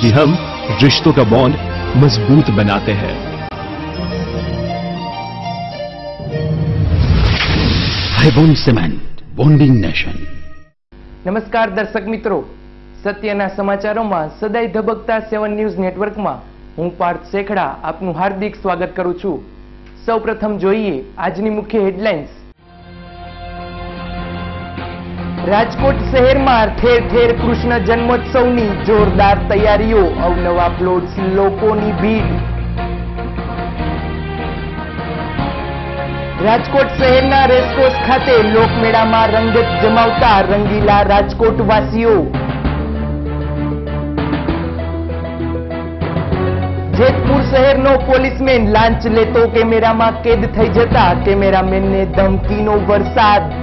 क्योंकि हम रिश्तों का बॉन्ड मजबूत बनाते हैं। हाईबॉन्ड सीमेंट, बॉन्डिंग नेशन। नमस्कार दर्शक मित्रों, सत्यना समाचारों में सदाय धबकता 7 न्यूज नेटवर्क में हूँ पार्थ शेखड़ा आपनु हार्दिक स्वागत करूं छूं। सौप्रथम जोईए आजनी मुख्य हेडलाइन्स। राजकोट शहर में ठेर ठेर कृष्ण जन्मोत्सवनी जोरदार तैयारीओ, अवनवा प्लॉट्स, लोकोनी भीड़। राजकोट शहरना रेसकोर्स खाते लोकमेळा में रंगत जमावता रंगीला राजकोटवासीओ। जेतपुर शहरनो पोलीसमेन लांच लेतो केमेरा में कैद थई जता केमेरामेन ने धमकीनो वरसाद।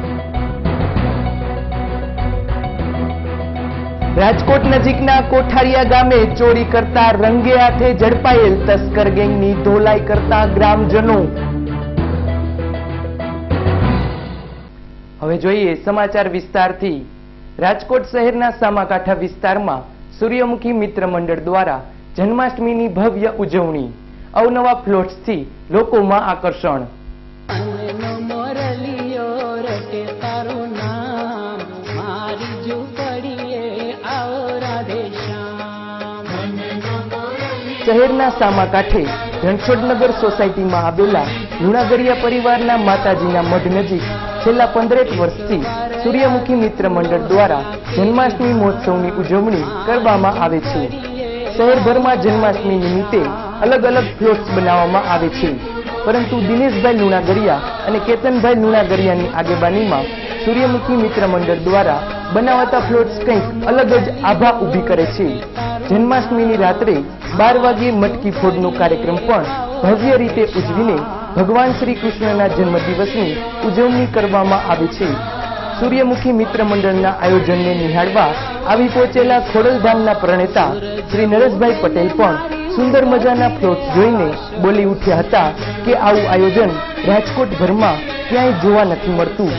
राजकोट नजीकना कोठारिया गामे चोरी करता रंगे हाथे झड़पाયેલ तस्कर गैंगनी धोलाई करता ग्रामजनों। હવે જોઈએ સમાચાર વિસ્તારથી। રાજકોટ શહેરના સામાકાંઠા વિસ્તારમાં સૂર્યમુખી મિત્ર મંડળ દ્વારા જન્માષ્ટમીની ભવ્ય ઉજવણી, અવનવા પ્લોટ્સથી લોકોમાં આકર્ષણ। શહેરના સામાકાંઠે રણછોડનગર સોસાયટીમાં આવેલા લુણાગરિયા પરિવારના માતાજીના મઢ નજીક છેલ્લા 15 વર્ષથી સૂર્યમુખી મિત્ર મંડળ દ્વારા જન્માષ્ટમી મહોત્સવની ઉજવણી કરવામાં આવે છે। શહેરભરમાં જન્માષ્ટમી નિમિત્તે અલગ અલગ ફ્લોટ્સ બનાવવામાં આવે છે, પરંતુ દિનેશભાઈ લુણાગરિયા અને કેતનભાઈ લુણાગરિયાની આગેવાનીમાં સૂર્યમુખી મિત્ર મંડળ દ્વારા બનાવાતા ફ્લોટ્સ કંઈક અલગ જ આભા ઊભી કરે છે। જન્માષ્ટમીની રાત્રે 12 વાગ્યે મટકી ફોડનો કાર્યક્રમ પણ ભવ્ય રીતે ઉજવીને ભગવાન શ્રી કૃષ્ણના જન્મદિવસની ઉજવણી કરવામાં આવે છે। સૂર્યમુખી મિત્ર મંડળના આયોજનને નિહાળવા આવી પહોંચેલા ખોડલધામના પ્રણેતા શ્રી નરેશભાઈ પટેલ પણ સુંદર મજાના ફ્લોટ્સ જોઈને બોલી ઉઠ્યા હતા કે આવું આયોજન રાજકોટભરમાં ક્યાંય જોવા નથી મળતું।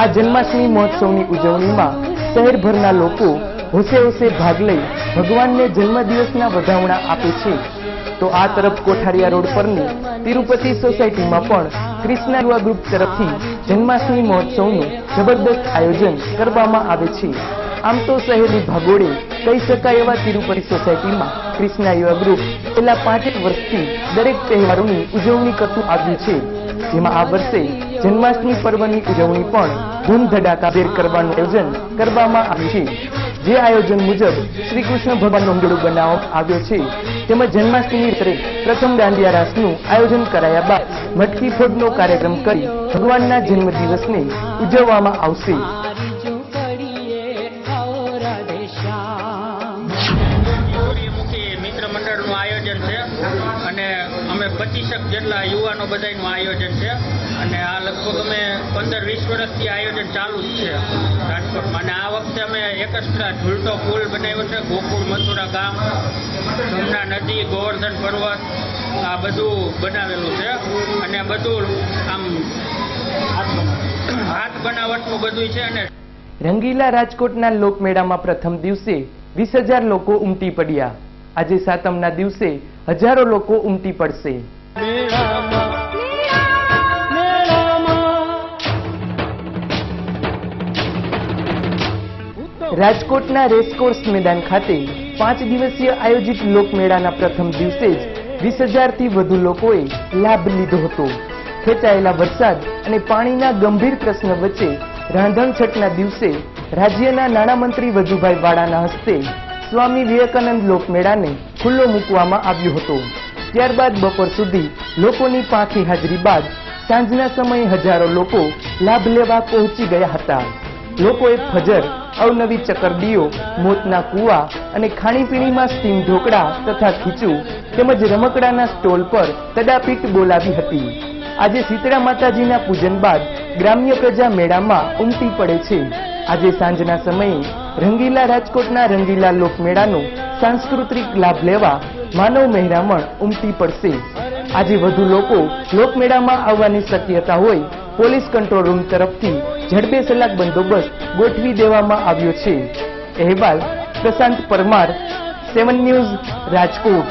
આ જન્માષ્ટમી મહોત્સવની ઉજવણીમાં શહેરભરના લોકો હોશે હોશે ભાગ લઈ ભગવાનને જન્મદિવસના વધામણા આપે છે। તો આ તરફ કોઠારિયા રોડ પરની તિરુપતિ સોસાયટીમાં પણ ક્રિષ્ના યુવા ગ્રુપ તરફથી જન્માષ્ટમી મહોત્સવનું જબરદસ્ત આયોજન કરવામાં આવે છે। આમ તો શહેરની ભાગોળે કહી શકાય એવા તિરુપતિ સોસાયટીમાં ક્રિષ્ના યુવા ગ્રુપ છેલ્લા 5 વર્ષથી દરેક તહેવારોની ઉજવણી કરતું આવ્યું છે, જેમાં આ વર્ષે જન્માષ્ટમી પર્વની ઉજવણી પણ ધૂમધડાકાભેર કરવાનું આયોજન કરવામાં આવ્યું છે। જે આયોજન મુજબ શ્રી કૃષ્ણ ભગવાનનો મંડળો બનાવવામાં આવ્યો છે, તેમજ જન્માષ્ટમી રાત્રે પ્રથમ દાંડિયા રાસનું આયોજન કરાયા બાદ મટકી ફોડનો કાર્યક્રમ કરી ભગવાનના જન્મદિવસને ઉજવવામાં આવશે। મિત્ર મંડળનું આયોજન છે અને અમે 25 જેટલા યુવાનો બધાનું આયોજન છે અને આ લગભગ અમે 15-20 વર્ષથી આયોજન ચાલુ જ છે રાજકોટમાં। અને આ વખતે અમે એકસ્ટ્રા ઝૂલતો પુલ બનાવ્યો છે, ગોકુળ મથુરા ગામ, જમુના નદી, ગોવર્ધન પર્વત, આ બધું બનાવેલું છે અને બધું આમ હાથ બનાવટનું બધું છે। અને રંગીલા રાજકોટના લોકમેળામાં પ્રથમ દિવસે 20,000 લોકો ઉમટી પડ્યા। આજે સાતમના દિવસે હજારો લોકો ઉમટી પડશે। રાજકોટના રેસકોર્સ મેદાન ખાતે 5 દિવસીય આયોજિત લોકમેળાના પ્રથમ દિવસે જ 20,000થી વધુ લોકોએ લાભ લીધો હતો। ખેંચાયેલા વરસાદ અને પાણીના ગંભીર પ્રશ્ન વચ્ચે રાંધણછઠના દિવસે રાજ્યના નાણામંત્રી વજુભાઈ વાળાના હસ્તે સ્વામી વિવેકાનંદ લોકમેળાને ખુલ્લો મૂકવામાં આવ્યો હતો। ત્યારબાદ બપોર સુધી લોકોની પાંખી હાજરી બાદ સાંજના સમયે હજારો લોકો લાભ લેવા પહોંચી ગયા હતા। લોકોએ ફજર, અવનવી ચકરડીઓ, મોતના કુવા અને ખાણીપીણીમાં સ્ટીમ ઢોકળા તથા ખીચું તેમજ રમકડાના સ્ટોલ પર તડાપીટ બોલાવી હતી। આજે શીતળા માતાજીના પૂજન બાદ ગ્રામ્ય પ્રજા મેળામાં ઉમટી પડે છે। આજે સાંજના સમયે રંગીલા રાજકોટના રંગીલા લોકમેળાનો સાંસ્કૃતિક લાભ લેવા માનવ મહેરામણ ઉમટી પડશે। આજે વધુ લોકો લોકમેળામાં આવવાની શક્યતા હોય પોલીસ કંટ્રોલ રૂમ તરફથી ઝડપે સલાક બંદોબસ્ત ગોઠવી દેવામાં આવ્યો છે। અહેવાલ પ્રશાંત પરમાર, 7 ન્યૂઝ રાજકોટ.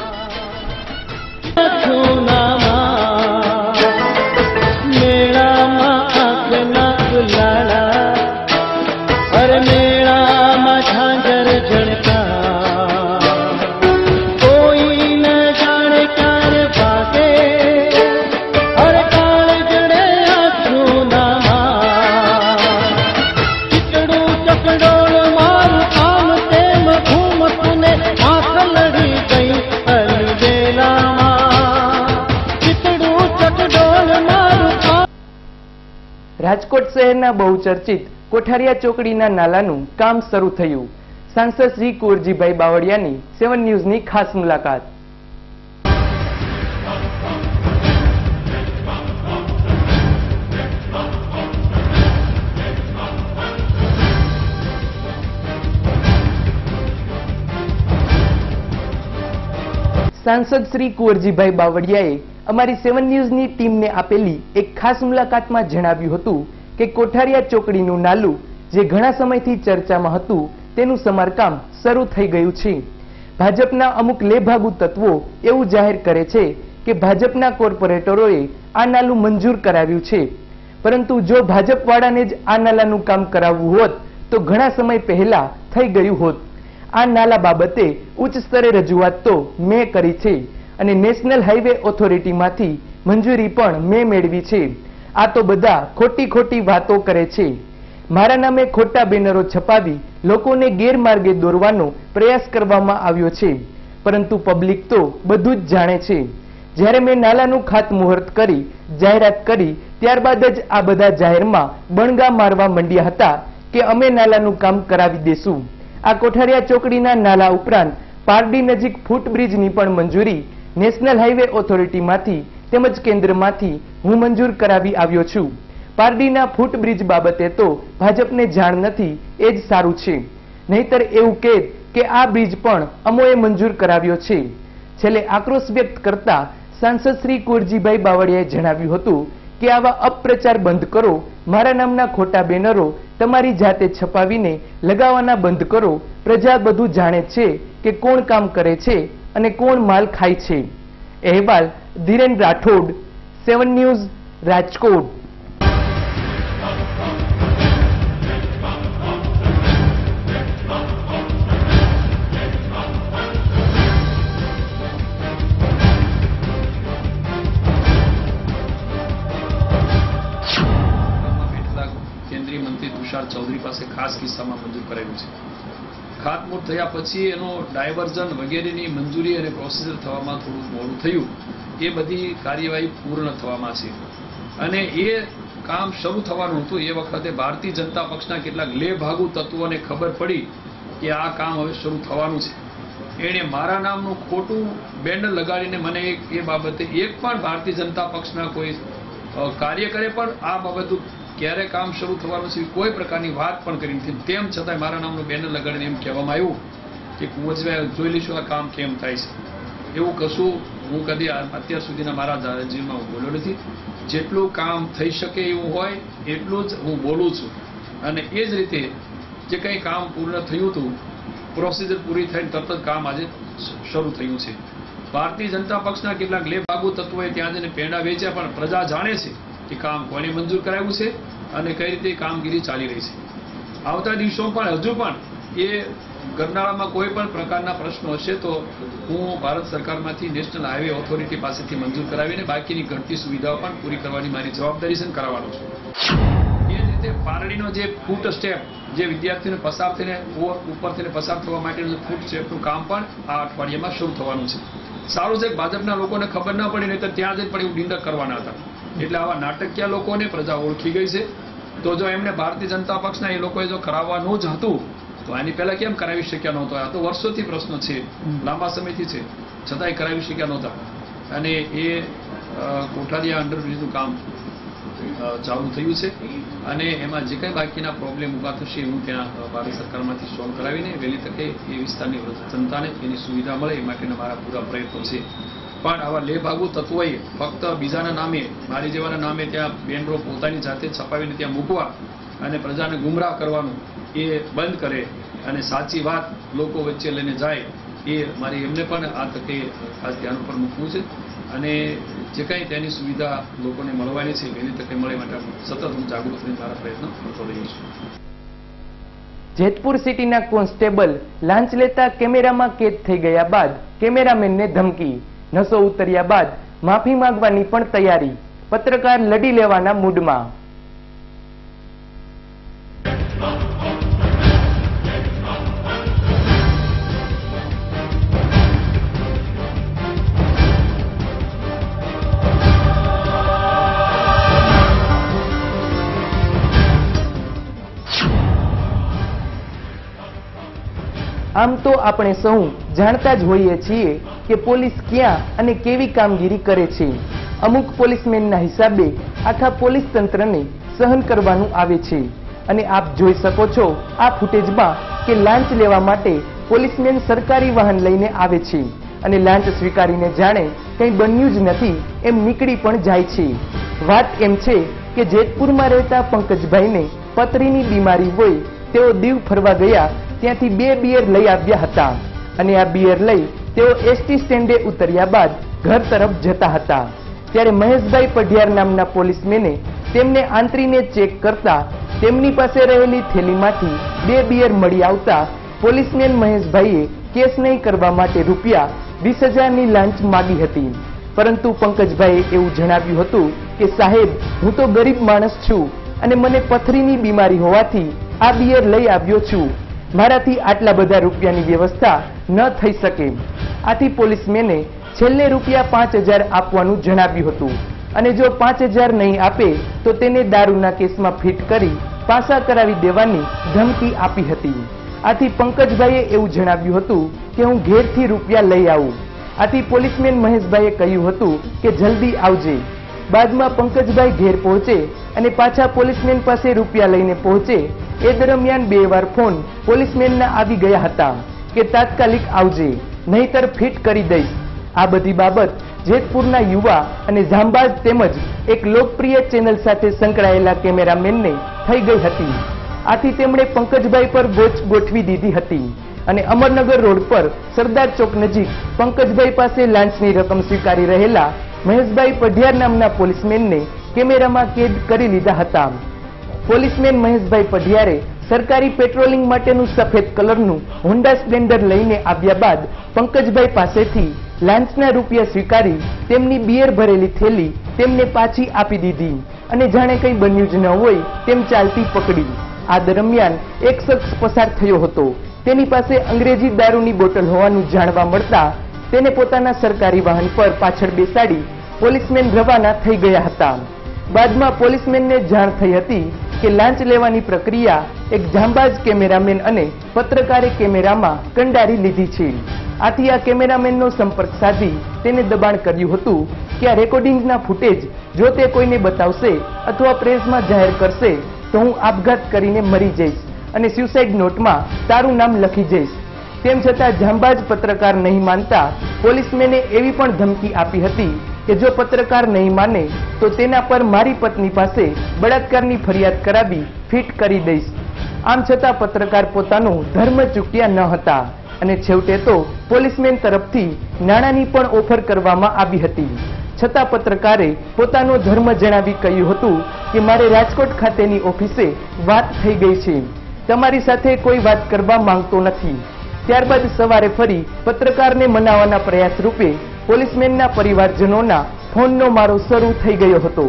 રાજકોટ શહેરના બહુચર્ચિત કોઠારિયા ચોકડીના નાલાનું કામ શરૂ થયું. સાંસદ શ્રી કુંવરજીભાઈ બાવળિયાની 7 ન્યૂઝની ખાસ મુલાકાત. સાંસદ શ્રી કુંવરજીભાઈ બાવળિયાએ અમારી 7 ન્યૂઝની ટીમને આપેલી એક ખાસ મુલાકાતમાં જણાવ્યું હતું કે કોઠારિયા ચોકડીનું નાલું જે ઘણા સમયથી ચર્ચામાં હતું તેનું સમારકામ શરૂ થઈ ગયું છે. ભાજપના અમુક લેભાગુ તત્વો એવું જાહેર કરે છે કે ભાજપના કોર્પોરેટરોએ આ નાલું મંજૂર કરાવ્યું છે, પરંતુ જો ભાજપવાળાને જ આ નાલાનું કામ કરાવવું હોત તો ઘણા સમય પહેલા થઈ ગયું હોત. આ નાલા બાબતે ઉચ્ચ સ્તરે રજૂઆત તો મેં કરી છે અને નેશનલ હાઈવે ઓથોરિટીમાંથી મંજૂરી પણ મેં મેળવી છે. આ તો બધા ખોટી વાતો કરે છે. મારા નામે ખોટા બેનરો છપાવી લોકોને ગેરમાર્ગે દોરવાનો પ્રયાસ કરવામાં આવ્યો છે, પરંતુ પબ્લિક તો બધું જ જાણે છે. જ્યારે મેં નાલાનું ખાતમુહૂર્ત કરી જાહેરાત કરી ત્યારબાદ જ આ બધા જાહેરમાં બણગા મારવા માંડ્યા હતા કે અમે નાલાનું કામ કરાવી દેશું. આ કોઠારિયા ચોકડીના નાલા ઉપરાંત પારડી નજીક ફૂટબ્રિજની પણ મંજૂરી નેશનલ હાઈવે ઓથોરિટીમાંથી તેમજ કેન્દ્રમાંથી હું મંજૂર કરાવી આવ્યો છું. પારડીના ફૂટબ્રિજ બાબતે તો ભાજપને જાણ નથી, એ જ સારું છે. નહીતર એવું કહે કે આ બ્રિજ પણ અમોએ મંજૂર કરાવ્યો છે. છેલ્લે આક્રોશ વ્યક્ત કરતા સાંસદ શ્રી કુંવરજીભાઈ બાવળિયાએ જણાવ્યું હતું કે આવા અપપ્રચાર બંધ કરો. મારા નામના ખોટા બેનરો તમારી જાતે છપાવીને લગાવવાના બંધ કરો. પ્રજા બધું જાણે છે કે કોણ કામ કરે છે અને કોણ માલ ખાય છે. અહેવાલ ધીરેન રાઠોડ, 7 ન્યૂઝ રાજકોટ. કેન્દ્રીય મંત્રી તુષાર ચૌધરી પાસે ખાસ કિસ્સામાં મંજૂર કરાયું છે. ખાતમુહૂર્ત થયા પછી એનો ડાયવર્ઝન વગેરેની મંજૂરી અને પ્રોસિજર થવામાં થોડું મોડું થયું. એ બધી કાર્યવાહી પૂર્ણ થવામાં છે અને એ કામ શરૂ થવાનું હતું. એ વખતે ભારતીય જનતા પક્ષના કેટલાક લેભાગુ તત્વોને ખબર પડી કે આ કામ હવે શરૂ થવાનું છે. એણે મારા નામનું ખોટું બેનર લગાડીને મને એ બાબતે એક પણ ભારતીય જનતા પક્ષના કોઈ કાર્યકરે પણ આ બાબત ક્યારે કામ શરૂ થવાનું છે કોઈ પ્રકારની વાત પણ કરી નથી. તેમ છતાં મારા નામનું બેનર લગાડીને એમ કહેવામાં આવ્યું કે કુંવરજીભાઈ જોઈ લઈશું આ કામ કેમ થાય છે. એવું કશું હું કદી અત્યાર સુધીના મારા જીવનમાં હું બોલ્યો નથી. જેટલું કામ થઈ શકે એવું હોય એટલું જ હું બોલું છું અને એ જ રીતે જે કંઈ કામ પૂર્ણ થયું હતું, પ્રોસિજર પૂરી થઈને તરત જ કામ આજે શરૂ થયું છે. ભારતીય જનતા પક્ષના કેટલાક લેભાગુ તત્વોએ ત્યાં જઈને પેંડા વેચ્યા, પણ પ્રજા જાણે છે કે કામ કોને મંજૂર કરાવ્યું છે અને કઈ રીતે કામગીરી ચાલી રહી છે. આવતા દિવસોમાં પણ હજુ પણ એ ગરનાળામાં કોઈ પણ પ્રકારના પ્રશ્નો હશે તો હું ભારત સરકારમાંથી નેશનલ હાઈવે ઓથોરિટી પાસેથી મંજૂર કરાવીને બાકીની ઘટતી સુવિધાઓ પણ પૂરી કરવાની મારી જવાબદારી છે, કરાવવાનો છું. એ જ રીતે પારડીનો જે ફૂટ સ્ટેપ જે વિદ્યાર્થીઓને પસાર થઈને ઉપર થઈને પસાર થવા માટેનું ફૂટ સ્ટેપનું કામ પણ આ અઠવાડિયામાં શરૂ થવાનું છે. સારું છે ભાજપના લોકોને ખબર ના પડી, નહીં તો ત્યાં જઈને પણ એવું ડિંડક કરવાના હતા. એટલે આવા નાટકીય લોકોને પ્રજા ઓળખી ગઈ છે. તો જો એમને ભારતીય જનતા પક્ષના એ લોકોએ જો કરાવવાનું જ હતું તો આની પહેલા કેમ કરાવી શક્યા નહોતો? આ તો વર્ષોથી પ્રશ્ન છે, લાંબા સમયથી છે, છતાંય કરાવી શક્યા નહોતા. અને એ કોઠારિયા અંડરબ્રિજનું કામ ચાલુ થયું છે અને એમાં જે કંઈ બાકીના પ્રોબ્લેમ ઊભા થશે હું ત્યાં ભારત સરકારમાંથી સોલ્વ કરાવીને વહેલી તકે એ વિસ્તારની જનતાને એની સુવિધા મળે એ માટેના મારા પૂરા પ્રયત્નો છે. પણ આવા લેભાગુ તત્વોએ ફક્ત બીજાના નામે, મારી જેવાના નામે ત્યાં બેનરો પોતાની જાતે છપાવીને ત્યાં મૂકવા અને પ્રજાને ગુમરાહ કરવાનું એ બંધ કરે અને સાચી વાત લોકો વચ્ચે લઈને જાય એ મારી એમને પણ આ તકે ખાસ ધ્યાન ઉપર મૂકવું છે અને જે કાંઈ તેની સુવિધા લોકોને મળવાની છે વહેલી તકે મળે માટે સતત હું જાગૃત થઈને મારા પ્રયત્નો કરતો રહ્યો છું. જેતપુર સિટીના કોન્સ્ટેબલ લાંચ લેતા કેમેરામાં કેદ થઈ ગયા બાદ કેમેરામેનને ધમકી, નશો ઉતર્યા બાદ માફી માંગવાની પણ તૈયારી, પત્રકાર લડી લેવાના મૂડમાં. આમ તો આપણે સૌ જાણતા જ હોઈએ છીએ કે પોલીસ ક્યાં અને કેવી કામગીરી કરે છે. અમુક પોલીસમેનના હિસાબે આખા પોલીસ તંત્રને સહન કરવાનું આવે છે અને આપ જોઈ શકો છો આ ફૂટેજમાં કે લાંચ લેવા માટે પોલીસમેન સરકારી વાહન લઈને આવે છે અને લાંચ સ્વીકારીને જાણે કંઈ બન્યું જ નથી એમ નીકળી પણ જાય છે. વાત એમ છે કે જેતપુરમાં રહેતા પંકજભાઈને પથરીની બીમારી હોય તેઓ દીવ ફરવા ગયા ત્યાંથી 2 બિયર લઈ આવ્યા હતા અને આ બિયર લઈ તેઓ એસટી સ્ટેન્ડે ઉતર્યા બાદ ઘર તરફ જતા હતા. ત્યારે મહેશભાઈ પઢિયાર નામના પોલીસમેને તેમને આંતરીને ચેક કરતા તેમની પાસે રહેલી થેલીમાંથી 2 બિયર મળી આવતા પોલીસમેન મહેશભાઈએ કેસ નહીં કરવા માટે રૂપિયા 20,000ની લાંચ માગી હતી. પરંતુ પંકજભાઈએ એવું જણાવ્યું હતું કે સાહેબ, હું તો ગરીબ માણસ છું અને મને પથરીની બીમારી હોવાથી આ બિયર લઈ આવ્યો છું, મારાથી આટલા બધા રૂપિયાની વ્યવસ્થા ન થઈ શકે. આથી પોલીસમેને છેલ્લે રૂપિયા 5,000 આપવાનું જણાવ્યું હતું અને જો 5,000 નહીં આપે તો તેને દારૂના કેસમાં ફિટ કરી પાસા કરાવી દેવાની ધમકી આપી હતી. આથી પંકજભાઈએ એવું જણાવ્યું હતું કે હું ઘેરથી રૂપિયા લઈ આવું. આથી પોલીસમેન મહેશભાઈએ કહ્યું હતું કે જલ્દી આવજે. બાદમાં પંકજભાઈ ઘેર પહોંચે અને પાછા પોલીસમેન પાસે રૂપિયા લઈને પહોંચે એ દરમિયાન 2 વાર ફોન પોલીસમેનના આવી ગયા હતા કે તાત્કાલિક આવજે, નહીતર ફિટ કરી દઈશ. આ બધી બાબત જેતપુરના યુવા અને જાંબાઝ તેમજ એક લોકપ્રિય ચેનલ સાથે સંકળાયેલા કેમેરામેનને થઈ ગઈ હતી. આથી તેમણે પંકજભાઈ પર ગોચ ગોઠવી દીધી હતી અને અમરનગર રોડ પર સરદાર ચોક નજીક પંકજભાઈ પાસે લાંચની રકમ સ્વીકારી રહેલા મહેશભાઈ પઢિયાર નામના પોલીસમેનને કેમેરામાં કેદ કરી લીધા હતા. પોલીસમેન મહેશભાઈ પઢિયારે સરકારી પેટ્રોલિંગ માટેનું સફેદ કલરનું હોન્ડા સ્પ્લેન્ડર લઈને આવ્યા બાદ પંકજભાઈ પાસેથી લાંચના રૂપિયા સ્વીકારી તેમની બિયર ભરેલી થેલી તેમને પાછી આપી દીધી અને જાણે કંઈ બન્યું જ ન હોય તેમ ચાલતી પકડી. આ દરમિયાન એક શખ્સ પસાર થયો હતો. તેની પાસે અંગ્રેજી દારૂની બોટલ હોવાનું જાણવા મળતા તેને પોતાના સરકારી વાહન પર પાછળ બેસાડી પોલીસમેન રવાના થઈ ગયા હતા. બાદમાં પોલીસમેનને જાણ થઈ હતી કે લાંચ લેવાની પ્રક્રિયા એક જાંબાઝ કેમેરામેન અને પત્રકારે કેમેરામાં કંડારી લીધી છે. આથી આ કેમેરામેનનો સંપર્ક સાધી તેને દબાણ કર્યું હતું કે આ રેકોર્ડિંગના ફૂટેજ જો તે કોઈને બતાવશે અથવા પ્રેસમાં જાહેર કરશે તો હું આપઘાત કરીને મરી જઈશ અને સ્યુસાઇડ નોટમાં તારું નામ લખી જઈશ. તેમ છતાં જાંબાઝ પત્રકાર નહીં માનતા પોલીસમેને એવી પણ ધમકી આપી હતી કે જો પત્રકાર નહીં માને તો તેના પર મારી પત્ની પાસે બળાત્કારની ફરિયાદ કરાવી ફિટ કરી દઈશ. આમ છતાં પત્રકાર પોતાનો ધર્મ ચૂક્યા ન હતા અને છેવટે તો પોલીસમેન તરફથી નાણાંની પણ ઓફર કરવામાં આવી હતી. છતાં પત્રકારે પોતાનો ધર્મ જણાવી કહ્યું હતું કે મારે રાજકોટ ખાતેની ઓફિસે વાત થઈ ગઈ છે, તમારી સાથે કોઈ વાત કરવા માંગતો નથી. ત્યારબાદ સવારે ફરી પત્રકારને મનાવવાના પ્રયાસ રૂપે પોલીસમેનના પરિવારજનોના ફોનનો મારો શરૂ થઈ ગયો હતો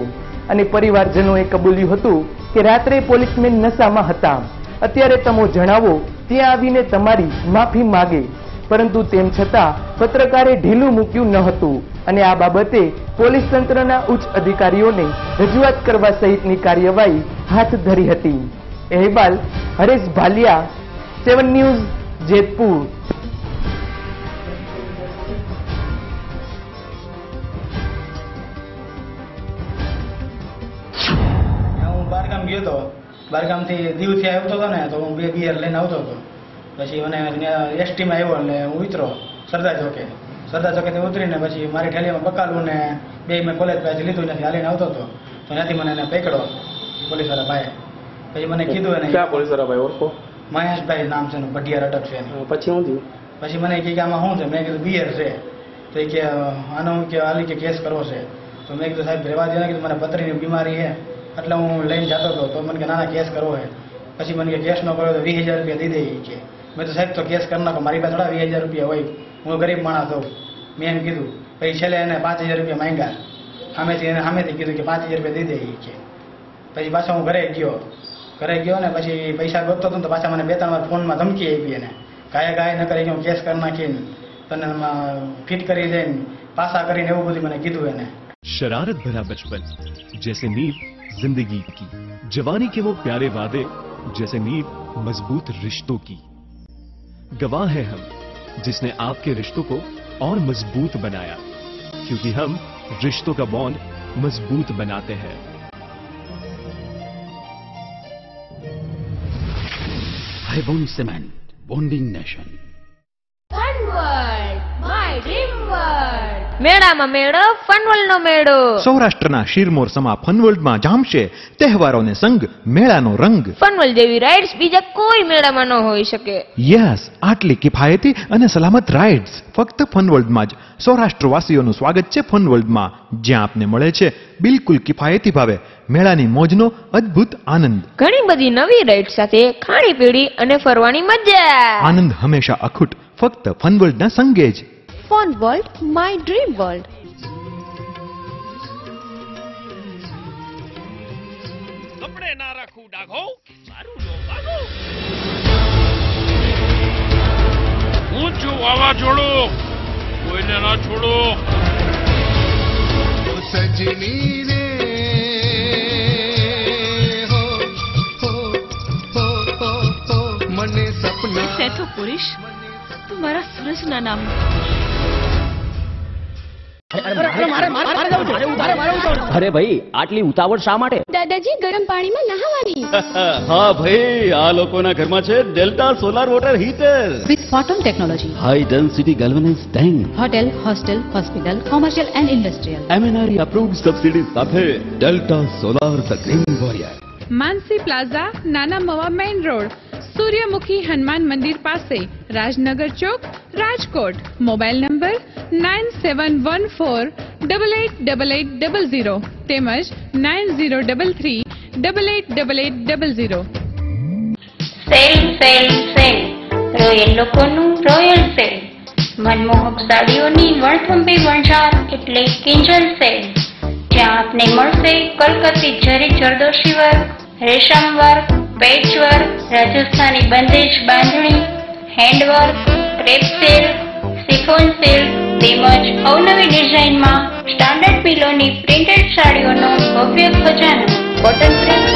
અને પરિવારજનોએ કબૂલ્યું હતું કે રાત્રે પોલીસમેન નશામાં હતા, અત્યારે તમે જણાવો ત્યાં આવીને તમારી માફી માગે. પરંતુ તેમ છતાં પત્રકારે ઢીલું મૂક્યું ન હતું અને આ બાબતે પોલીસ તંત્રના ઉચ્ચ અધિકારીઓને રજૂઆત કરવા સહિતની કાર્યવાહી હાથ ધરી હતી. અહેવાલ હરેશ ભાલિયા, 7 ન્યૂઝ, જેતપુર. બારગામ ગયો હતો, બારગામથી દીવથી આવતો હતો ને તો હું 2 બિયર લઈને આવતો હતો. પછી મને એસટીમાં આવ્યો એટલે હું ઉતરો સરદાર ચોકેથી ઉતરીને પછી મારી ઠેલીમાં બકાલું ને 2 મેં કોલેજ પાસેથી લીધું નથી, હાલીને આવતો હતો તો ત્યાંથી મને એને પકડો પોલીસવાળા ભાઈ. પછી મને કીધું એને ક્યાં પોલીસવાળા ભાઈ ઓળખો? મહેશભાઈ નામ છે, પઢિયાર અટક છે. પછી શું થયું? પછી મને કહે કે આમાં શું છે? મેં કીધું બિયર છે. તો એ કે આનો હું કે હાલી કે કેસ કરવો છે. તો મેં કીધું સાહેબ રહેવા દે ને, કીધું મને પથરીની બીમારી છે એટલે હું લઈને જતો હતો. તો મને કે નાના કેસ કરવો છે. પછી મને કે કેસ ન કર્યો તો 20,000 રૂપિયા દઈ દે કે. મેં તો સાહેબ તો કેસ કરી નાખો, મારી પાસે થોડા 20,000 રૂપિયા હોય, હું ગરીબ માણસ હોઉં, મેં એમ કીધું. પછી છેલ્લે એને 5,000 રૂપિયા માંગ્યા. સામેથી કીધું કે 5,000 રૂપિયા દઈ દે કે. પછી પાછો હું ઘરે ગયો ને પછી પૈસા ગોતતો હતો તો પાછા મને 2-3 વાર ફોનમાં ધમકી આપી. એને ગાય ન કરી કે હું કેસ કરી નાખીને તને ફિટ કરી દઈને પાસા કરીને એવું બધું મને કીધું એને. शरारत भरा बचपन जैसे नींव जिंदगी की, जवानी के वो प्यारे वादे जैसे नींव मजबूत रिश्तों की. गवाह है हम जिसने आपके रिश्तों को और मजबूत बनाया, क्योंकि हम रिश्तों का बॉन्ड मजबूत बनाते हैं. Highbone Cement, bonding nation. Fun World, my dream world. મેળામાં મેળો, ફનવર્લ્ડનો મેળો. સૌરાષ્ટ્રના શિરમોર સમા ફનવર્લ્ડમાં જામશે તહેવારોને સંગ, મેળાનો રંગ. ફનવર્લ્ડ જેવી રાઇડ્સ બીજા કોઈ મેળામાં ન હોઈ શકે. યસ, આટલી કિફાયતી અને સલામત રાઇડ્સ ફક્ત ફનવર્લ્ડમાં જ. સૌરાષ્ટ્રવાસીઓનું સ્વાગત છે ફનવર્લ્ડમાં, જ્યાં આપને મળે છે બિલકુલ કિફાયતી ભાવે મેળાની મોજનો અદ્ભુત આનંદ. ઘણી બધી નવી રાઇડ સાથે ખાણીપીણી અને ફરવાની મજા. આનંદ હંમેશા અખૂટ ફક્ત ફનવર્લ્ડના સંગે જ. Fun world, my dream world. કપડે ના રાખું ડાઘો, મારું નો ભાગો. હું છું વાવાઝોડું, કોઈને ના છોડો. સજની રે હો હો હો હો મને સપના. સેઠો પુરુષ, તું મારા સૂરજના નામ. અરે ભાઈ, આટલી ઉતાવળ શા માટે? દાદાજી, ગરમ પાણીમાં નહાવાની. હા ભાઈ, આ લોકોના ઘરમાં છે Delta solar water heater with photon technology, high density galvanized tank, hotel, hostel, hospital, commercial and industrial, MNRE approved subsidy સાથે. Delta solar the green warrior. Mansi plaza, Nana Mava main road, Suryamukhi Hanuman મંદિર પાસે, રાજનગર ચોક, રાજકોટ. મોબાઈલ નંબર 9714888800 તેમજ 9033888800. સેલ સેલ સેલ, રોયલ લોકોનું royal sale. મનમોહક સાડીઓની વણથંભી વણઝાર એટલે Kinjal cell, જ્યાં આપને મળશે કલકત્તી જરી જરદોશી વર્ક, રેશમ work, patch work, Rajasthani bandhej bandhani, handwork, crepe sale, chiffon sale તેમજ અવનવી ડિઝાઇનમાં સ્ટાન્ડર્ડ પિલોની પ્રિન્ટેડ સાડીઓનો ભવ્ય ખજાનો. કોટન પ્રિન્ટ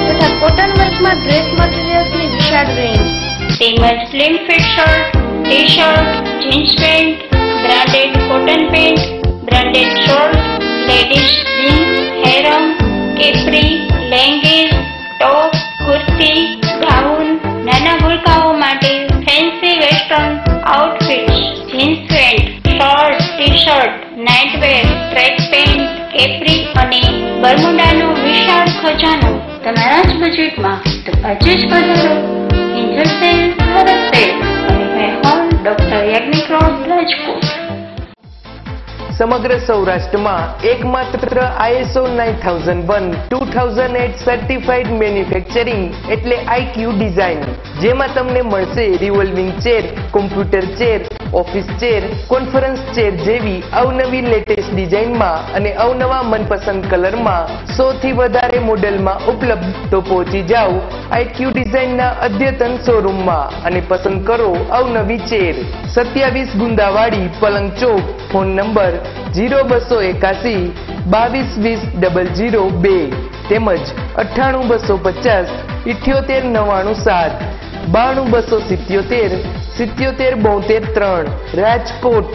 તથા કોટન વર્કમાં ડ્રેસ મટીરિયલ્સની વિશાળ રેન્જ તેમજ slim fit shirt, T shirt, jeans pant, branded cotton pant, branded short, ladies jeans, harem, capri, leggings, top, kurti, gown, નાના ભૂલકાઓ માટે fancy western outfits, jeans pant, shirt, T shirt, nightwear, track pant, Capri અને બરમુડાનો વિશાળ ખજાનો તમારા જ બજેટમાં. તો આજે જ પધારો કિંજલ સેલ, ભારત સેલ અને મેહોલ, ડોક્ટર યાજ્ઞિક રોડ, રાજકોટ. સમગ્ર સૌરાષ્ટ્રમાં એકમાત્ર ISO 9001:2008 સર્ટિફાઈડ મેન્યુફેક્ચરિંગ એટલે IQ ડિઝાઇન, જેમાં તમને મળશે revolving chair, computer chair, office chair, conference chair જેવી અવનવી લેટેસ્ટ ડિઝાઇનમાં અને અવનવા મનપસંદ કલરમાં 100 થી વધારે મોડેલમાં ઉપલબ્ધ. તો પહોંચી જાઓ IQ ડિઝાઇનના અદ્યતન શોરૂમમાં અને પસંદ કરો અવનવી ચેર. 27 ગુંદાવાડી, પલંગ ચોક. ફોન નંબર 0281 222002 તેમજ 98250 78997 92277 7772 3, Rajkot.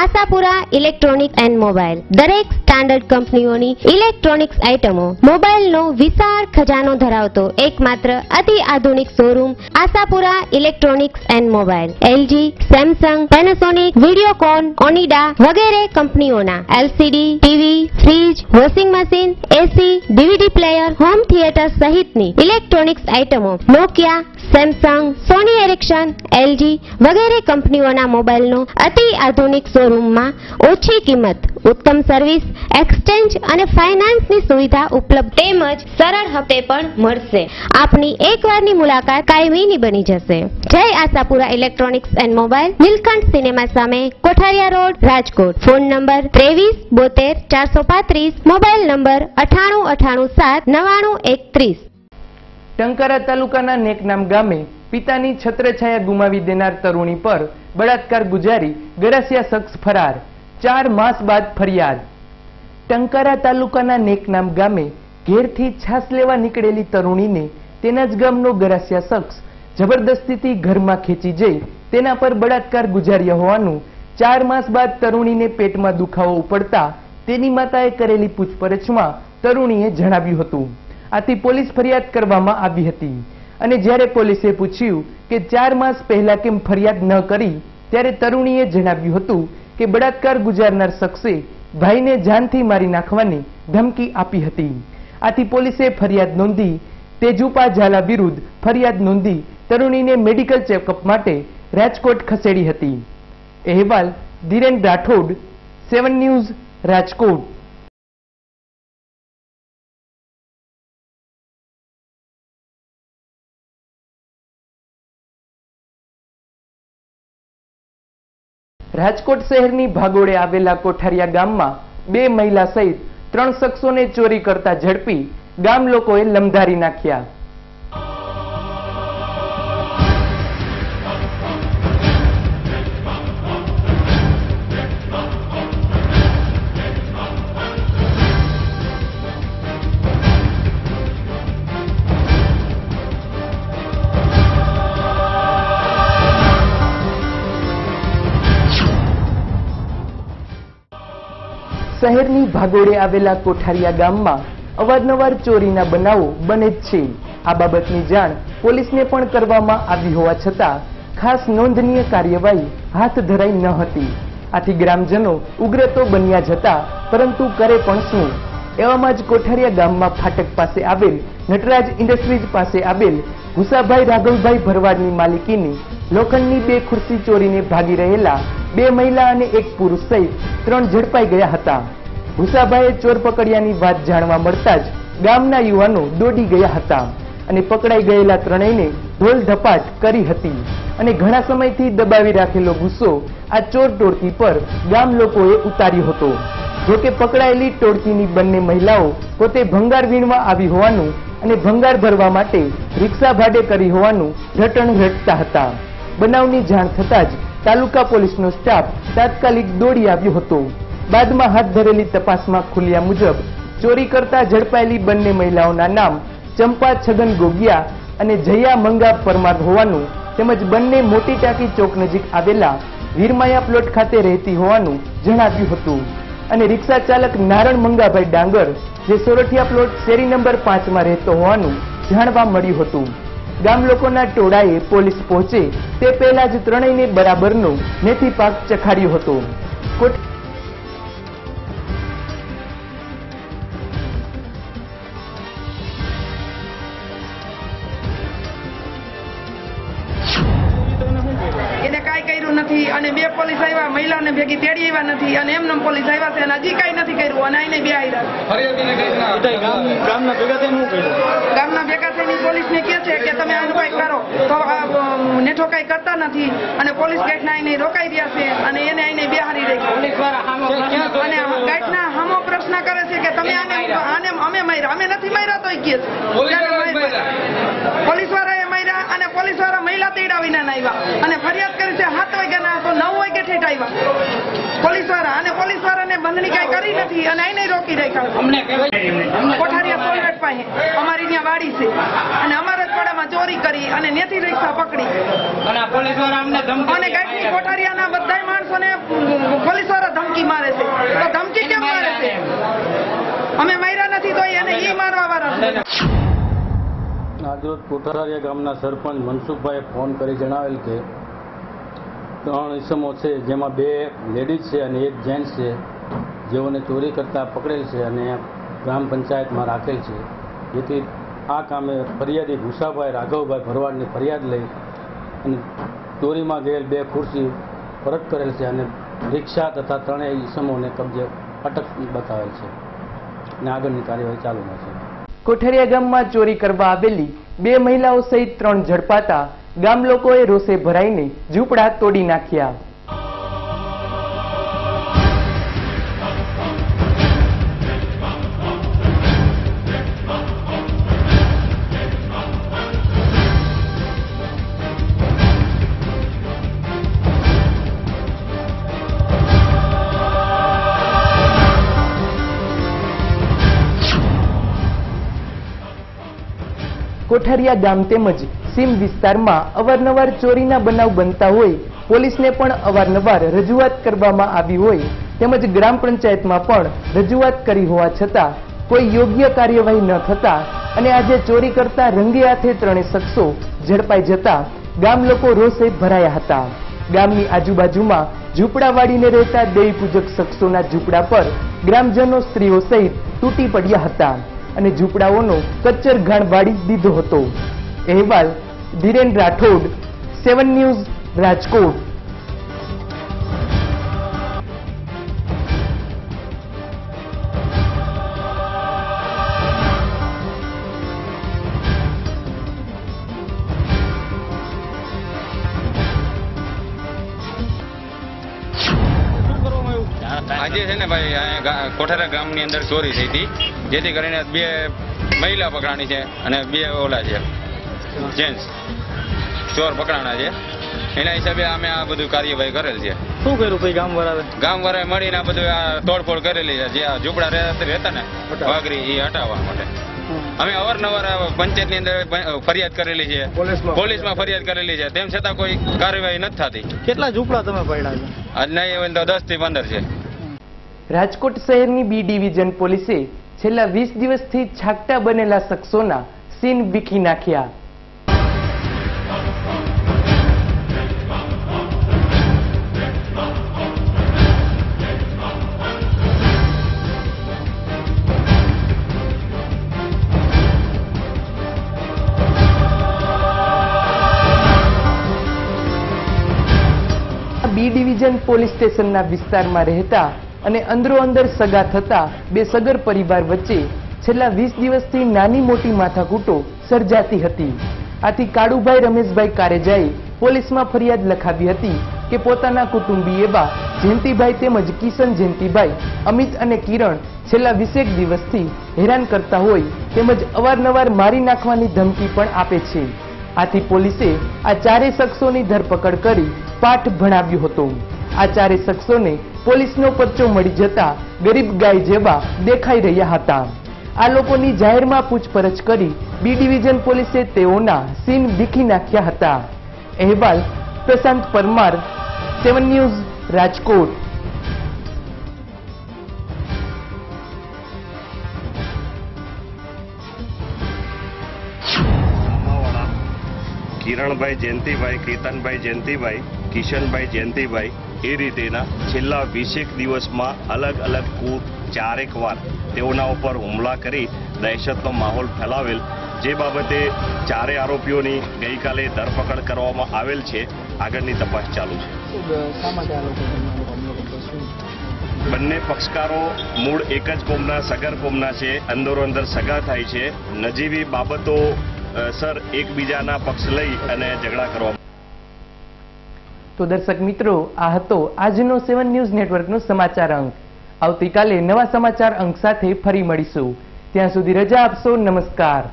Ashapura electronics and mobile દરેક સ્ટાન્ડર્ડ કંપનીઓની ઇલેક્ટ્રોનિક્સ આઇટમો મોબાઈલનો વિશાળ ખજાનો ધરાવતો એકમાત્ર અતિ આધુનિક showroom Ashapura electronics and mobile LG, Samsung, Panasonic, Videocon, Onida વગેરે કંપનીઓના LCD, TV, fridge, washing machine, AC, DVD player, home theatre સહિતની ઇલેક્ટ્રોનિક્સ આઇટમો Nokia, Samsung, Sony Ericsson, LG વગેરે કંપનીઓના મોબાઈલનો અતિ આધુનિક શોરૂમમાં ઓછી કિંમત, ઉત્તમ સર્વિસ, એક્સચેન્જ અને ફાઇનાન્સની સુવિધા ઉપલબ્ધ તેમજ સરળ હપ્તે પણ મળશે. આપની એકવારની મુલાકાત કાયમીની બની જશે. જય Ashapura electronics and mobile, Neelkanth cinema સામે, Kothariya road, Rajkot. Phone number 23 72 435, mobile number 9898 7 99 31. Tankara તાલુકાના નેકનામ ગામે પિતાની છત્રછાયા ગુમાવી દેનાર તરુણી પર બળાત્કાર ગુજારી ગરાસિયા શખ્સ ફરાર. 4 માસ બાદ ફરિયાદ. ટંકારા તાલુકાના નેકનામ ગામે ઘેરથી છાસ લેવા નીકળેલી તરુણીને તેના જ ગામનો ગરાસિયા શખ્સ જબરદસ્તીથી ઘરમાં ખેંચી જઈ તેના પર બળાત્કાર ગુજાર્યા હોવાનું 4 માસ બાદ તરુણીને પેટમાં દુખાવો ઉપડતા તેની માતાએ કરેલી પૂછપરછમાં તરુણીએ જણાવ્યું હતું. આથી પોલીસ ફરિયાદ કરવામાં આવી હતી અને જ્યારે પોલીસે પૂછ્યું કે 4 માસ પહેલા કેમ ફરિયાદ ન કરી ત્યારે તરુણીએ જણાવ્યું હતું કે બળાત્કાર ગુજારનાર શખ્સે ભાઈને જાનથી મારી નાખવાની ધમકી આપી હતી. આથી પોલીસે ફરિયાદ નોંધી તેજુપા ઝાલા વિરુદ્ધ ફરિયાદ નોંધી તરુણીને મેડિકલ ચેકઅપ માટે રાજકોટ ખસેડી હતી. અહેવાલ ધીરેન રાઠોડ, 7 ન્યૂઝ, રાજકોટ. રાજકોટ શહેરની ભાગોળે આવેલા કોઠારિયા ગામમાં 2 મહિલા સહિત 3 શખ્સોને ચોરી કરતા ઝડપી ગામ લોકોએ લમધારી નાખ્યા. શહેરની ભાગોળે આવેલા કોઠારિયા ગામમાં અવારનવાર ચોરીના બનાવો બને જ છે. આ બાબતની જાણ પોલીસને પણ કરવામાં આવી હોવા છતાં ખાસ નોંધનીય કાર્યવાહી હાથ ધરાઈ ન હતી. આથી ગ્રામજનો ઉગ્ર તો બન્યા જ હતા, પરંતુ કરે પણ શું? એવામાં જ કોઠારિયા ગામમાં ફાટક પાસે આવેલ નટરાજ ઇન્ડસ્ટ્રીઝ પાસે આવેલ ભૂસાભાઈ રાઘવભાઈ ભરવાડની માલિકીની લોખંડની 2 ખુરશી ચોરીને ભાગી રહેલા 2 મહિલા અને 1 પુરુષ સહિત 3 ઝડપાઈ ગયા હતા. ભૂસાભાઈએ ચોર પકડ્યાની વાત જાણવા મળતા જ ગામના યુવાનો દોડી ગયા હતા અને પકડાઈ ગયેલા ત્રણેયને ઢોલ ધપાટ કરી હતી અને ઘણા સમયથી દબાવી રાખેલો ગુસ્સો આ ચોર ટોળકી પર ગામ લોકોએ ઉતાર્યો હતો. જોકે પકડાયેલી ટોળકીની બંને મહિલાઓ પોતે ભંગાર વીણવા આવી હોવાનું અને ભંગાર ભરવા માટે રિક્ષા ભાડે કરી હોવાનું રટણ રટતા હતા. બનાવની જાણ થતાં જ તાલુકા પોલીસનો સ્ટાફ તાત્કાલિક દોડી આવ્યો હતો. બાદમાં હાથ ધરેલી તપાસમાં ખુલ્યા મુજબ ચોરી કરતા ઝડપાયેલી બંને મહિલાઓના નામ ચંપા છગન ગોગિયા અને જયા મંગા પરમાર હોવાનું તેમજ બંને મોટી ટાંકી ચોક નજીક આવેલા વીરમાયા પ્લોટ ખાતે રહેતી હોવાનું જણાવ્યું હતું અને રિક્ષા ચાલક નારણ મંગાભાઈ ડાંગર જે સોરઠિયા પ્લોટ શેરી નંબર 5 માં રહેતો હોવાનું જાણવા મળ્યું હતું. ગામ લોકોના ટોળાએ પોલીસ પહોંચે તે પહેલા જ ત્રણેયને બરાબરનો મેથી પાક ચખાડ્યો હતો. એને કાંઈ કર્યું નથી અને 2 પોલીસ આવ્યા, મહિલાઓને ભેગી તેડી આવ્યા નથી અને એમને પોલીસ આવ્યા છે અને હજી કાંઈ નથી કર્યું અને આઈને 2 આવ્યા. ગામના ભેગા થઈને પોલીસને કહે છે કે તમે આનું કાંઈ કરો, તો નેઠો કાંઈ કરતા નથી અને પોલીસ ગેટના આઈને રોકાઈ રહ્યા છે અને એને આઈને બેહારી રહી અને ગેટના હામો પ્રશ્ન કરે છે કે તમે આને અમે માર્યા, અમે નથી માર્યા તો કહે છે પોલીસ વાળાએ માર્યા અને પોલીસ વાળા મહિલા તેડાવીને આવ્યા અને ફરિયાદ કરી છે 7 વાગ્યાના તો 9 વાગે ઠેઠ આવ્યા પોલીસ વાળા અને પોલીસ વાળાને બંધણી કાંઈ કરી નથી અને આઈને રોકી રાખ્યા. કોઠારિયા સોલગઢ પાસે અમારી ત્યાં વાડી છે અને અમારે અઠવાડિયામાં ચોરી કરી અને નેથી રિક્ષા પકડી અને પોલીસ વાળા અમને ધમકી અને ગાંઠની કોઠારીયાના બધા માણસોને પોલીસ વાળા ધમકી મારે છે. તો ધમકી કેમ મારે છે? અમે માર્યા નથી તો એને ઈ મારવા વાળા. આજરોજ કોઠારીયા ગામના સરપંચ મનસુખભાઈએ ફોન કરી જણાવેલ કે 3 ઇસમો છે, જેમાં 2 લેડીઝ છે અને 1 જેન્ટ્સ છે, જેઓને ચોરી કરતા પકડેલ છે અને ગ્રામ પંચાયતમાં રાખેલ છે. જેથી આ કામે ફરિયાદી ભૂસાભાઈ રાઘવભાઈ ભરવાડની ફરિયાદ લઈ અને ચોરીમાં ગયેલ 2 ખુરશી પરત કરેલ છે અને રિક્ષા તથા 3 ઇસમોને કબજે અટક બતાવેલ છે અને આગળની કાર્યવાહી ચાલુમાં છે. કોઠારીયા ગામમાં ચોરી કરવા આવેલી 2 મહિલાઓ સહિત 3 ઝડપાતા ગામ લોકોએ રોષે ભરાઈને ઝૂંપડા તોડી નાખ્યા. કોઠારીયા ગામ તેમજ સીમ વિસ્તારમાં અવારનવાર ચોરીના બનાવ બનતા હોય, પોલીસને પણ અવારનવાર રજૂઆત કરવામાં આવી હોય તેમજ ગ્રામ પંચાયતમાં પણ રજૂઆત કરી હોવા છતાં કોઈ યોગ્ય કાર્યવાહી ન થતા અને આજે ચોરી કરતા રંગે હાથે 3 શખ્સો ઝડપાઈ જતા ગામ લોકો રોષે ભરાયા હતા. ગામની આજુબાજુમાં ઝૂંપડા વાળીને રહેતા દેવી પૂજક શખ્સોના ઝૂંપડા પર ગ્રામજનો સ્ત્રીઓ સહિત તૂટી પડ્યા હતા અને ઝૂંપડાઓનો કચ્ચર ઘાણ વાળી દીધો હતો. અહેવાલ ધીરેન રાઠોડ, 7 ન્યૂઝ, રાજકોટ. આજે છે ને ભાઈ કોઠારા ગામની અંદર ચોરી થઈ હતી, જેથી કરીને 2 મહિલા પકડાણી છે અને 2 ઓલા છે જેન્ટ્સ ચોર પકડાણા છે. એના હિસાબે અમે આ બધું કાર્યવાહી કરેલ છે. શું કર્યું ભાઈ ગામવાળાએ મળીને આ બધું આ તોડફોડ કરેલી છે. જે આ ઝૂંપડા રહેતા ને વાઘરી એ હટાવવા માટે અમે અવારનવાર પંચાયતની અંદર ફરિયાદ કરેલી છે, પોલીસમાં ફરિયાદ કરેલી છે, તેમ છતાં કોઈ કાર્યવાહી નથી થતી. કેટલા ઝૂંપડા તમે પડ્યા છે? આજ નહીં હોય તો 10 થી 15 છે. રાજકોટ શહેરની બી ડિવિઝન પોલીસે છેલ્લા 20 દિવસથી છાકટા બનેલા શખ્સોના સીન વીખી નાખ્યા. બી ડિવિઝન પોલીસ સ્ટેશનના વિસ્તારમાં રહેતા અને અંદરો અંદર સગા થતા 2 સગર પરિવાર વચ્ચે છેલ્લા 20 દિવસથી નાની મોટી માથાકૂટો સર્જાતી હતી. આથી કાળુભાઈ રમેશભાઈ કારેજાએ પોલીસમાં ફરિયાદ લખાવી હતી કે પોતાના કુટુંબી એવા જયંતિભાઈ તેમજ કિશન જયંતિભાઈ, અમિત અને કિરણ છેલ્લા 20 દિવસથી હેરાન કરતા હોય તેમજ અવારનવાર મારી નાખવાની ધમકી પણ આપે છે. આથી પોલીસે આ 4 શખ્સોની ધરપકડ કરી પાઠ ભણાવ્યો હતો. આ 4 શખ્સોને પોલીસનો પરચો મળી જતા ગરીબ ગાય જેવા દેખાઈ રહ્યા હતા. આ લોકોની જાહેરમાં પૂછપરછ કરી બી ડિવિઝન પોલીસે તેઓના સીન વીખી નાખ્યા હતા. અહેવાલ પ્રશાંત પરમાર, 7 ન્યૂઝ, રાજકોટ. કિરણભાઈ જયંતિભાઈ, કેતનભાઈ જયંતિભાઈ, કિશનભાઈ જયંતિભાઈ એ રીતેના છેલ્લા 20 દિવસમાં અલગ અલગ કુલ 4 વાર તેઓના ઉપર હુમલા કરી દહેશતનો માહોલ ફેલાવેલ. જે બાબતે 4 આરોપીઓની ગઈકાલે ધરપકડ કરવામાં આવેલ છે. આગળની તપાસ ચાલુ છે. બંને પક્ષકારો મૂળ એક જ કોમના, સગર કોમના છે. અંદરો અંદર સગા થાય છે. નજીવી બાબતો સર એકબીજાના પક્ષ લઈ અને ઝઘડા કરવા. તો દર્શક મિત્રો, આ હતો આજનો 7 ન્યૂઝ નેટવર્કનો સમાચાર અંક. આવતીકાલે નવા સમાચાર અંક સાથે ફરી મળીશું. ત્યાં સુધી રજા આપશો. નમસ્કાર.